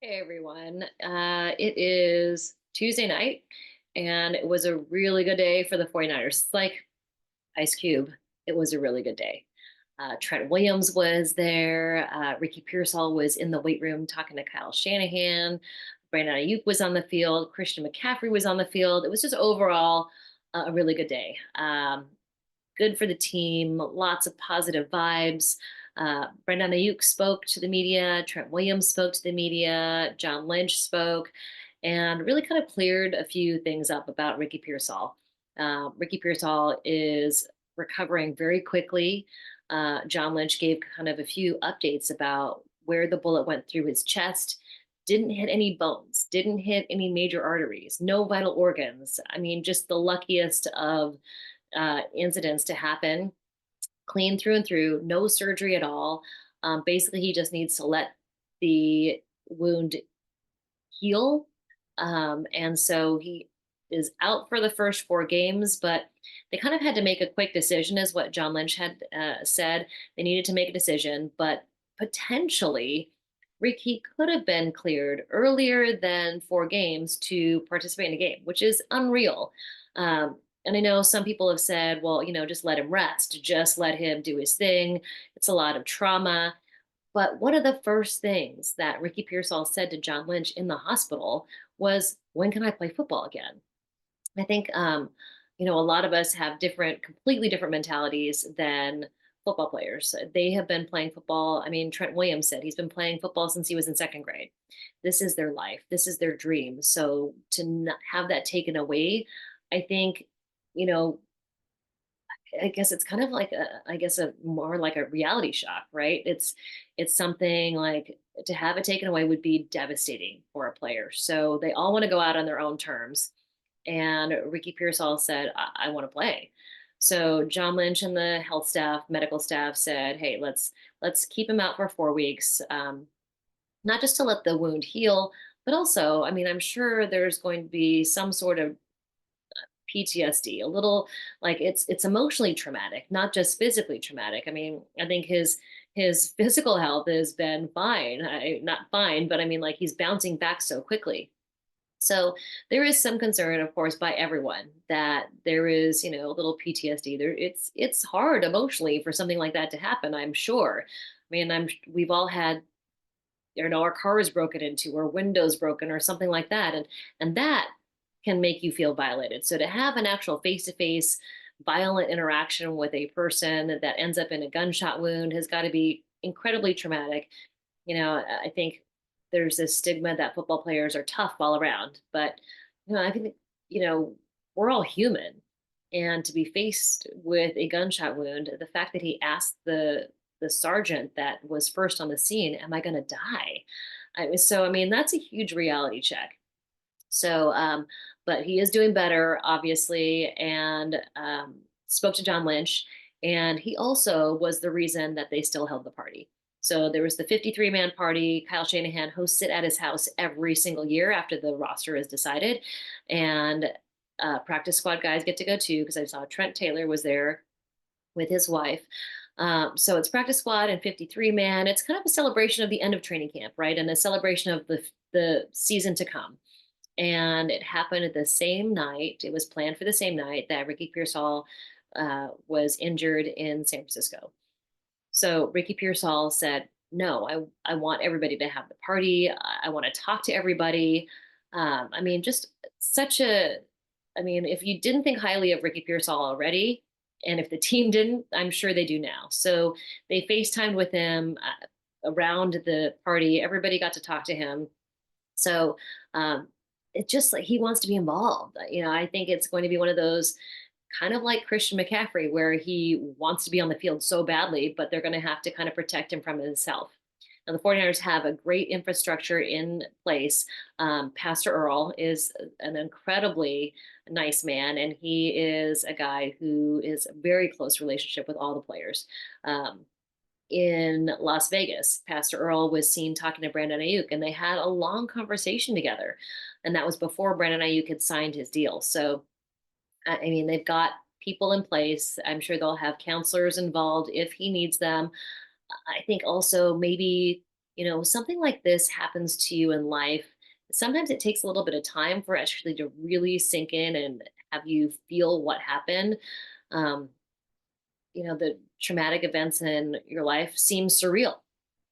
Hey everyone. It is Tuesday night, and it was a really good day for the 49ers. It's like Ice Cube. It was a really good day. Trent Williams was there. Ricky Pearsall was in the weight room talking to Kyle Shanahan. Brandon Ayuk was on the field. Christian McCaffrey was on the field. It was just overall a really good day. Good for the team, lots of positive vibes. Brendan Ayuk spoke to the media, Trent Williams spoke to the media, John Lynch spoke, and really kind of cleared a few things up about Ricky Pearsall. Ricky Pearsall is recovering very quickly. John Lynch gave kind of a few updates about where the bullet went through his chest. Didn't hit any bones, didn't hit any major arteries, no vital organs. I mean, just the luckiest of incidents to happen, clean through and through, no surgery at all. Basically, he just needs to let the wound heal. And so he is out for the first 4 games, but they kind of had to make a quick decision, is what John Lynch had said. They needed to make a decision, but potentially Ricky could have been cleared earlier than 4 games to participate in a game, which is unreal. And I know some people have said, well, just let him rest, just let him do his thing. It's a lot of trauma. But one of the first things that Ricky Pearsall said to John Lynch in the hospital was, when can I play football again? I think, a lot of us have completely different mentalities than football players. They have been playing football. I mean, Trent Williams said he's been playing football since he was in second grade. This is their life. This is their dream. So to not have that taken away, I think, you know, I guess it's kind of like a more like a reality shock, right? It's something like, to have it taken away would be devastating for a player. So they all want to go out on their own terms. And Ricky Pearsall said, I want to play. So John Lynch and the health staff, medical staff said, hey, let's keep him out for 4 weeks, not just to let the wound heal, but also, I mean, I'm sure there's going to be some sort of PTSD, a little, like, it's emotionally traumatic, not just physically traumatic. I mean, I think his physical health has been fine, not fine, but I mean, like, he's bouncing back so quickly. So there is some concern, of course, by everyone that there is, a little PTSD there. It's hard emotionally for something like that to happen, I'm sure. I mean, we've all had, our car is broken into, or windows broken, or something like that, and that can make you feel violated. So to have an actual face-to-face violent interaction with a person that ends up in a gunshot wound has got to be incredibly traumatic. I think there's this stigma that football players are tough all around, but I think, you know we're all human, and to be faced with a gunshot wound, the fact that he asked the sergeant that was first on the scene, am I going to die? I mean, that's a huge reality check. So, but he is doing better, obviously, and spoke to John Lynch. And he also was the reason that they still held the party. So there was the 53-man party. Kyle Shanahan hosts it at his house every single year after the roster is decided. And practice squad guys get to go too, because I saw Trent Taylor was there with his wife. So it's practice squad and 53-man. It's kind of a celebration of the end of training camp, right? And a celebration of the season to come. And it happened at the same night. It was planned for the same night that Ricky Pearsall was injured in San Francisco. So Ricky Pearsall said, "No, I want everybody to have the party. I want to talk to everybody." I mean, just such a. I mean, if you didn't think highly of Ricky Pearsall already, and if the team didn't, I'm sure they do now. So they FaceTimed with him around the party. Everybody got to talk to him. So it's just like he wants to be involved. I think it's going to be one of those, kind of like Christian McCaffrey, where he wants to be on the field so badly, but they're going to have to kind of protect him from himself. Now, the 49ers have a great infrastructure in place. Pastor Earl is an incredibly nice man, and he is a guy who is a very close relationship with all the players. In Las Vegas, Pastor Earl was seen talking to Brandon Ayuk, and they had a long conversation together. And that was before Brandon Ayuk had signed his deal. So, I mean, they've got people in place. I'm sure they'll have counselors involved if he needs them. I think also maybe, something like this happens to you in life. Sometimes it takes a little bit of time for it actually to really sink in and have you feel what happened. Um, the traumatic events in your life seem surreal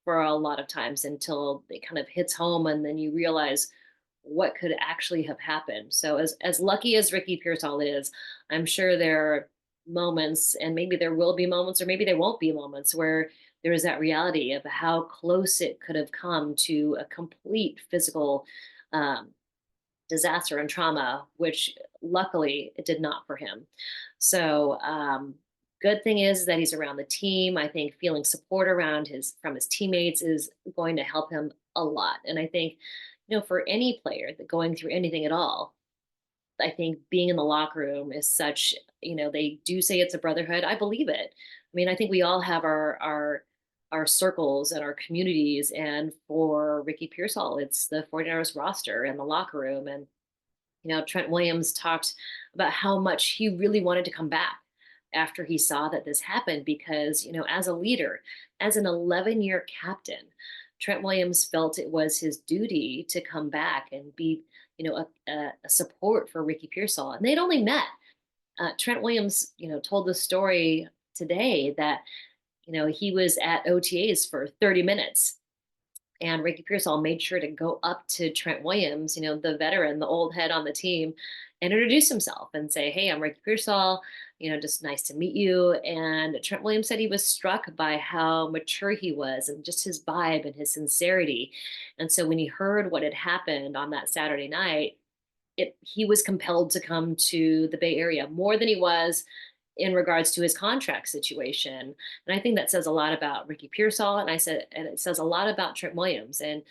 for a lot of times until it kind of hits home and then you realize what could actually have happened. So as lucky as Ricky Pearsall is, I'm sure there are moments, and maybe there will be moments or maybe there won't be moments, where there is that reality of how close it could have come to a complete physical um, disaster and trauma, which luckily it did not for him. So, good thing is that he's around the team. I think feeling support around his from his teammates is going to help him a lot. And I think, for any player that going through anything at all, I think being in the locker room is such, they do say it's a brotherhood. I believe it. I mean, I think we all have our circles and our communities. And for Ricky Pearsall, it's the 49ers roster and the locker room. And Trent Williams talked about how much he really wanted to come back after he saw that this happened because, as a leader, as an 11-year captain, Trent Williams felt it was his duty to come back and be, a support for Ricky Pearsall. And they'd only met. Trent Williams, told the story today that, he was at OTAs for 30 minutes and Ricky Pearsall made sure to go up to Trent Williams, the veteran, the old head on the team, and introduce himself and say, "Hey, I'm Ricky Pearsall. Just nice to meet you." And Trent Williams said he was struck by how mature he was and just his vibe and his sincerity. And so when he heard what had happened on that Saturday night, he was compelled to come to the Bay Area more than he was in regards to his contract situation. And I think that says a lot about Ricky Pearsall. And it says a lot about Trent Williams and,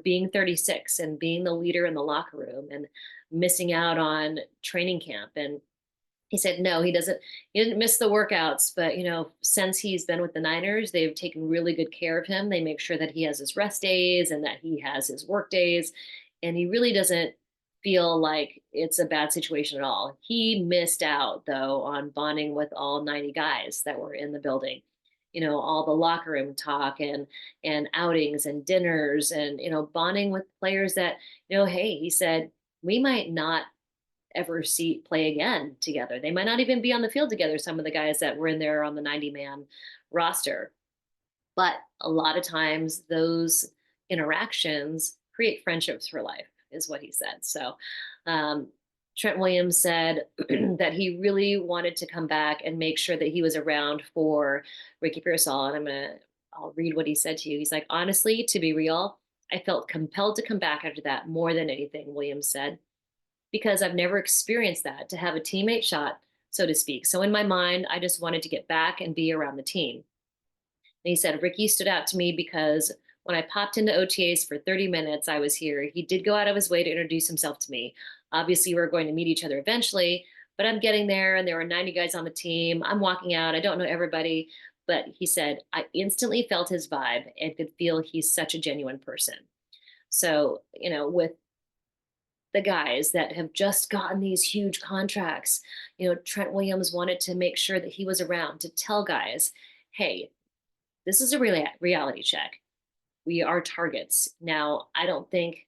being 36 and being the leader in the locker room and missing out on training camp. And he said, no, he didn't miss the workouts, but, since he's been with the Niners, they've taken really good care of him. They make sure that he has his rest days and that he has his work days. And he really doesn't feel like it's a bad situation at all. He missed out though on bonding with all 90 guys that were in the building. All the locker room talk and outings and dinners and bonding with players that, hey, he said, we might not ever see play again together. They might not even be on the field together, some of the guys that were in there on the 90-man roster. But a lot of times those interactions create friendships for life, is what he said. So um, Trent Williams said that he really wanted to come back and make sure that he was around for Ricky Pearsall. And I'll read what he said to you. He's like, honestly, to be real, I felt compelled to come back after that more than anything, Williams said, because I've never experienced that, to have a teammate shot, so to speak. So in my mind, I just wanted to get back and be around the team. And he said, Ricky stood out to me because when I popped into OTAs for 30 minutes, I was here. He did go out of his way to introduce himself to me. Obviously, we're going to meet each other eventually, but I'm getting there and there were 90 guys on the team. I'm walking out. I don't know everybody. But he said, I instantly felt his vibe and could feel he's such a genuine person. So, with the guys that have just gotten these huge contracts, Trent Williams wanted to make sure that he was around to tell guys, hey, this is a reality check. We are targets. Now, I don't think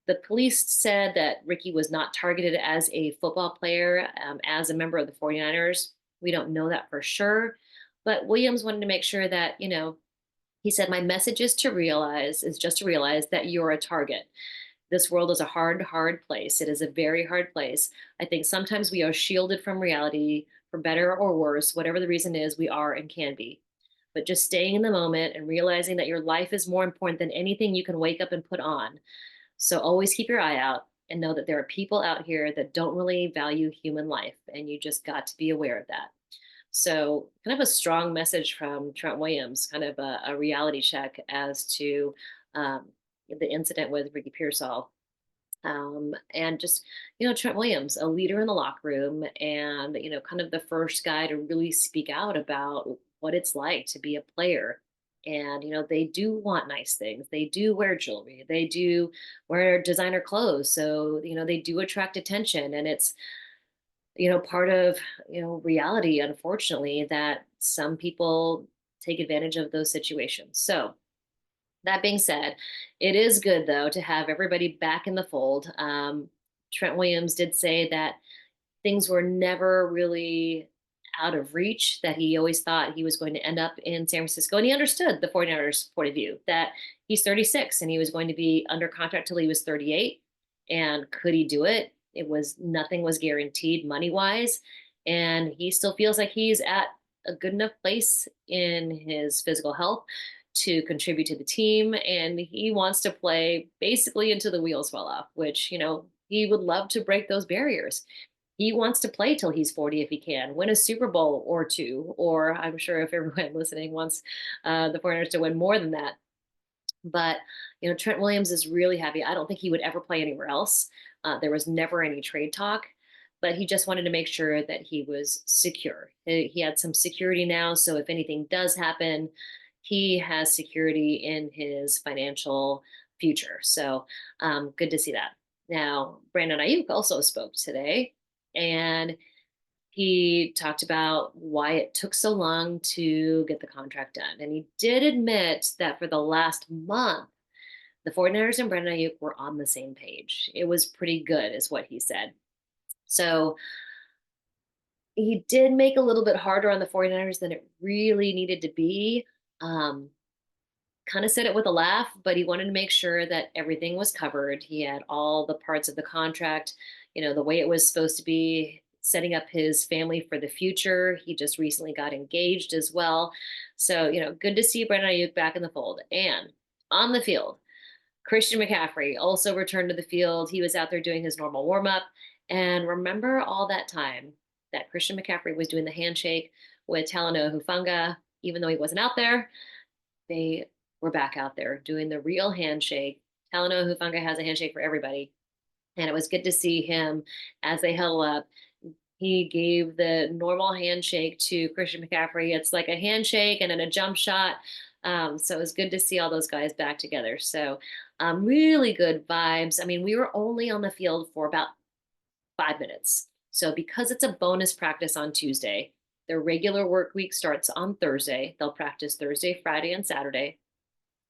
the police said that Ricky was not targeted as a football player, as a member of the 49ers. We don't know that for sure. But Williams wanted to make sure that, he said, my message is just to realize that you're a target. This world is a hard, hard place. It is a very hard place. I think sometimes we are shielded from reality for better or worse, whatever the reason is, we are and can be. But just staying in the moment and realizing that your life is more important than anything you can wake up and put on. So always keep your eye out and know that there are people out here that don't really value human life, and you just got to be aware of that. So kind of a strong message from Trent Williams, kind of a reality check as to the incident with Ricky Pearsall. And just, Trent Williams, a leader in the locker room and, kind of the first guy to really speak out about what it's like to be a player. And, they do want nice things. They do wear jewelry. They do wear designer clothes. So, they do attract attention. And it's, part of, reality, unfortunately, that some people take advantage of those situations. So That being said, it is good though to have everybody back in the fold. Trent Williams did say that things were never really out of reach, that he always thought he was going to end up in San Francisco. And he understood the 49ers point of view, that he's 36 and he was going to be under contract till he was 38. And could he do it? It was nothing was guaranteed money wise. And he still feels like he's at a good enough place in his physical health to contribute to the team. And he wants to play basically until the wheels fall off, which, he would love to break those barriers. He wants to play till he's 40 if he can, win a Super Bowl or two, or I'm sure if everyone listening wants the 49ers to win more than that. But, Trent Williams is really happy. I don't think he would ever play anywhere else. There was never any trade talk, but he just wanted to make sure that he was secure. He had some security now. So if anything does happen, he has security in his financial future. So good to see that. Now, Brandon Ayuk also spoke today, and he talked about why it took so long to get the contract done. And he did admit that for the last month, the 49ers and Brandon Ayuk were on the same page. It was pretty good, is what he said. So he did make a little bit harder on the 49ers than it really needed to be. Kind of said it with a laugh, but he wanted to make sure that everything was covered. He had all the parts of the contract, the way it was supposed to be, setting up his family for the future. He just recently got engaged as well. So, good to see Brandon Ayuk back in the fold. And on the field, Christian McCaffrey also returned to the field. He was out there doing his normal warm up. And remember all that time that Christian McCaffrey was doing the handshake with Talanoa Hufanga, even though he wasn't out there, they were back out there doing the real handshake. Talanoa Hufanga has a handshake for everybody. And it was good to see him as they huddle up. He gave the normal handshake to Christian McCaffrey. It's like a handshake and then a jump shot. So it was good to see all those guys back together. So really good vibes. I mean, we were only on the field for about 5 minutes. So because it's a bonus practice on Tuesday, their regular work week starts on Thursday. They'll practice Thursday, Friday, and Saturday.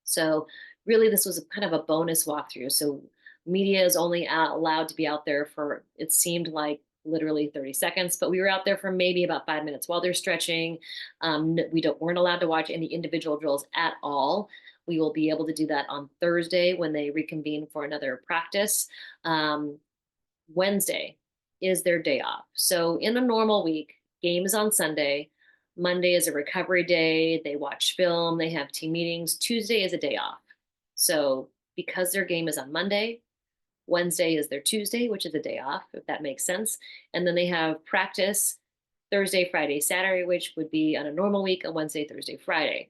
So really, this was kind of a bonus walkthrough. So media is only allowed to be out there for, it seemed like literally 30 seconds, but we were out there for maybe about 5 minutes while they're stretching. Weren't allowed to watch any individual drills at all. We will be able to do that on Thursday when they reconvene for another practice. Wednesday is their day off. So in a normal week, game is on Sunday. Monday is a recovery day. They watch film. They have team meetings. Tuesday is a day off. So because their game is on Monday, Wednesday is their Tuesday, which is a day off, if that makes sense. And then they have practice Thursday, Friday, Saturday, which would be on a normal week, a Wednesday, Thursday, Friday.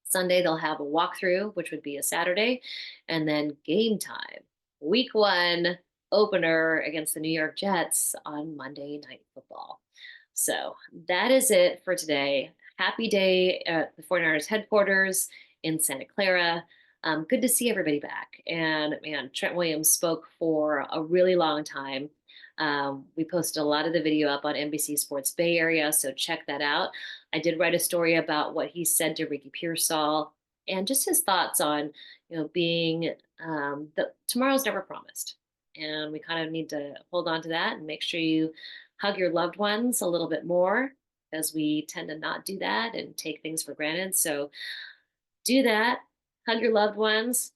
Sunday, they'll have a walkthrough, which would be a Saturday, and then game time. Week 1 opener against the New York Jets on Monday Night Football. So that is it for today. Happy day at the 49ers headquarters in Santa Clara. Good to see everybody back. And man, Trent Williams spoke for a really long time. We posted a lot of the video up on NBC Sports Bay Area, so check that out. I did write a story about what he said to Ricky Pearsall and just his thoughts on, being that tomorrow's never promised. And we kind of need to hold on to that and make sure you hug your loved ones a little bit more, as we tend to not do that and take things for granted. So do that, hug your loved ones,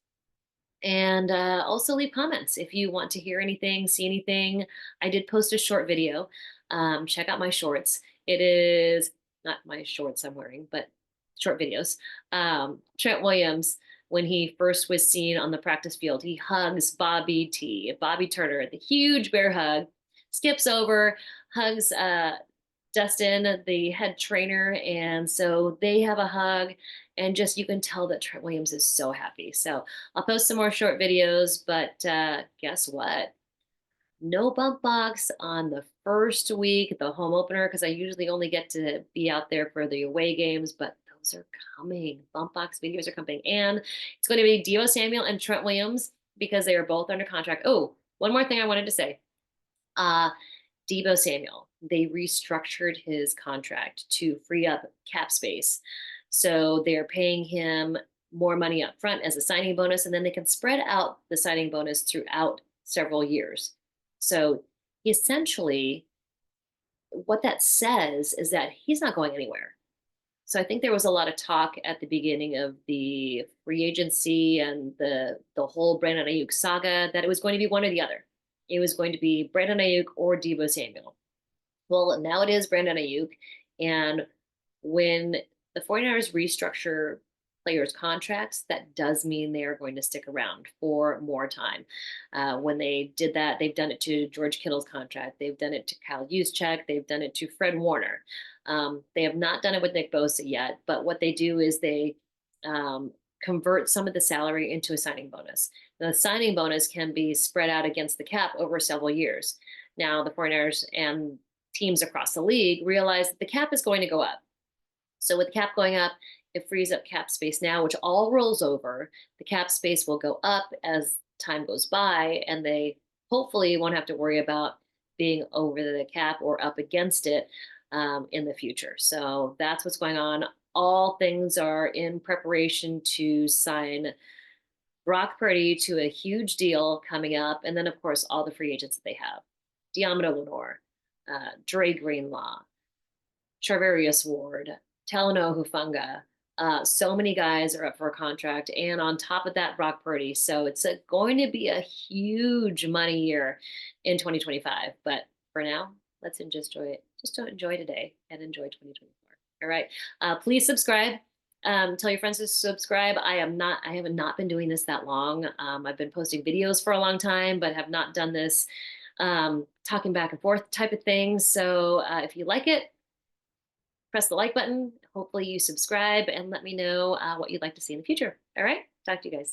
and also leave comments if you want to hear anything, see anything. I did post a short video. Check out my shorts. It is not my shorts I'm wearing, but short videos. Trent Williams, when he first was seen on the practice field, he hugs Bobby Turner, the huge bear hug, skips over, hugs Dustin, the head trainer. And so they have a hug, and just you can tell that Trent Williams is so happy. So I'll post some more short videos, but guess what? No bump box on the first week, the home opener, because I usually only get to be out there for the away games, but those are coming. Bump box videos are coming. And it's going to be Deebo Samuel and Trent Williams because they are both under contract. Oh, one more thing I wanted to say. Deebo Samuel, they restructured his contract to free up cap space. So they're paying him more money up front as a signing bonus, and then they can spread out the signing bonus throughout several years. So essentially, what that says is that he's not going anywhere. So I think there was a lot of talk at the beginning of the free agency and the whole Brandon Ayuk saga that it was going to be one or the other. It was going to be Brandon Ayuk or Deebo Samuel. Well, now it is Brandon Ayuk. And when the 49ers restructure players' contracts, that does mean they are going to stick around for more time. When they did that, they've done it to George Kittle's contract. They've done it to Kyle Juszczyk. They've done it to Fred Warner. They have not done it with Nick Bosa yet, but what they do is they convert some of the salary into a signing bonus. The signing bonus can be spread out against the cap over several years. Now, the 49ers and teams across the league realize that the cap is going to go up. So with the cap going up, it frees up cap space now, which all rolls over. The cap space will go up as time goes by, and they hopefully won't have to worry about being over the cap or up against it in the future. So that's what's going on. All things are in preparation to sign Brock Purdy to a huge deal coming up. And then, of course, all the free agents that they have. Diamond Lenore, Dre Greenlaw, Charvarius Ward, Talanoa Hufanga. So many guys are up for a contract. And on top of that, Brock Purdy. So it's going to be a huge money year in 2025. But for now, let's just enjoy it. Just enjoy today and enjoy 2024. All right. Please subscribe. Tell your friends to subscribe. I have not been doing this that long. I've been posting videos for a long time, but have not done this talking back and forth type of thing. So if you like it, press the like button. Hopefully you subscribe and let me know what you'd like to see in the future. All right. Talk to you guys.